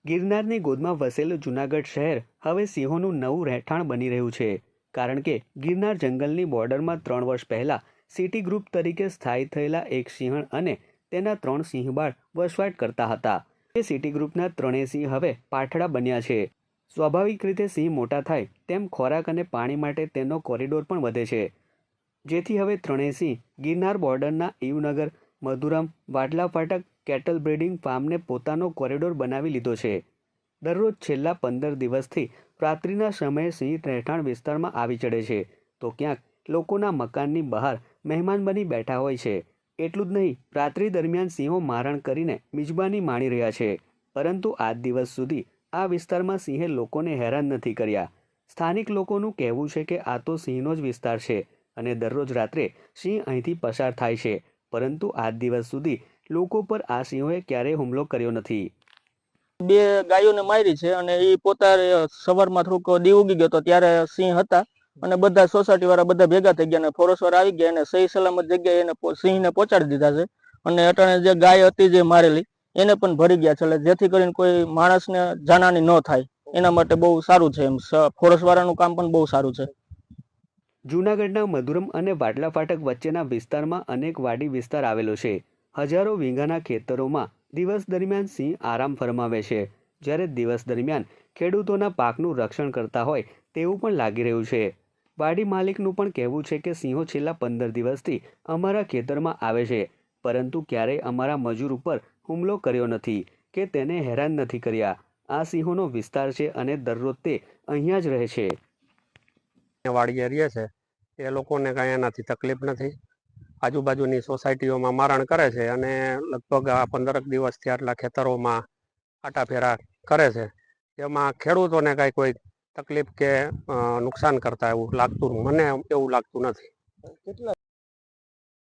ગિરનારની ગોદમાં વસેલું જૂનાગઢ શહેર હવે સિંહોનું નવું રહેઠાણ બની રહ્યું છે, કારણ કે ગિરનાર જંગલની બોર્ડરમાં 3 વર્ષ પહેલાં સિટી ગ્રુપ તરીકે સ્થાયી થયેલા એક સિંહણ અને તેના 3 સિંહબાળ વસવાટ કરતા હતા. તે સિટી ગ્રુપના 3 સિંહ હવે પાઠડા બન્યા છે. સ્વાભાવિક રીતે સિંહ મોટા થાય તેમ ખોરાક અને પાણી માટે તેનો કોરિડોર પણ વધે છે, જેથી હવે 3 સિંહ ગિરનાર બોર્ડરના ઈવનગર, મધુરામ, વાડલા ફાટક કેટલ બ્રીડિંગ ફાર્મને પોતાનો કોરિડોર બનાવી લીધો છે. દરરોજ છેલ્લા 15 દિવસથી રાત્રિના સમયે સિંહ રહેઠાણ વિસ્તારમાં આવી ચડે છે, તો ક્યાંક લોકોના મકાનની બહાર મહેમાન બની બેઠા હોય છે. એટલું જ નહીં, રાત્રિ દરમિયાન સિંહો મારણ કરીને મિજબાની માણી રહ્યા છે. પરંતુ આજ દિવસ સુધી આ વિસ્તારમાં સિંહે લોકોને હેરાન નથી કર્યા. સ્થાનિક લોકોનું કહેવું છે કે આ તો સિંહનો જ વિસ્તાર છે અને દરરોજ રાત્રે સિંહ અહીંથી પસાર થાય છે, પરંતુ આજ દિવસ સુધી લોકો પર આ સિંહોએ ક્યારેય હુમલો કર્યો નથી. 2 ગાયોને મારી છે અને એ પોતાને સવારમાં થોડુંક દી ઉગી ગયો તો ત્યારે સિંહ હતા અને બધા સોસાયટી વાળા બધા ભેગા થઈ ગયા અને ફોરેસ્ટ વાળા આવી ગયા અને સહી સલામત જગ્યાએ એને સિંહને પહોંચાડી દીધા છે. અને અટાણે જે ગાય હતી જે મારેલી એને પણ ભરી ગયા છે, એટલે જેથી કરીને કોઈ માણસને જાનહાની ન થાય એના માટે બહુ સારું છે. એમ ફોરેસ્ટ વાળાનું કામ પણ બહુ સારું છે. જૂનાગઢના મધુરમ અને વાડલા ફાટક વચ્ચેના વિસ્તારમાં અનેક વાડી વિસ્તાર આવેલો છે. હજારો વીંગાના ખેતરોમાં દિવસ દરમિયાન સિંહ આરામ ફરમાવે છે, જ્યારે દિવસ દરમિયાન ખેડૂતોના પાકનું રક્ષણ કરતા હોય તેવું પણ લાગી રહ્યું છે. વાડી માલિકનું પણ કહેવું છે કે સિંહો છેલ્લા 15 દિવસથી અમારા ખેતરમાં આવે છે, પરંતુ ક્યારેય અમારા મજૂર ઉપર હુમલો કર્યો નથી કે તેને હેરાન નથી કર્યા. આ સિંહોનો વિસ્તાર છે અને દરરોજ તે અહીંયા જ રહે છે. વાડીએ રહે છે એ લોકોને કાંઈ એનાથી તકલીફ નથી. આજુબાજુની સોસાયટીઓમાં મારણ કરે છે અને લગભગ આ 15 દિવસથી આટલા ખેતરોમાં આટાફેરા કરે છે. એમાં ખેડૂતોને કાંઈ કોઈ તકલીફ કે નુકસાન કરતા એવું લાગતું, મને એવું લાગતું નથી.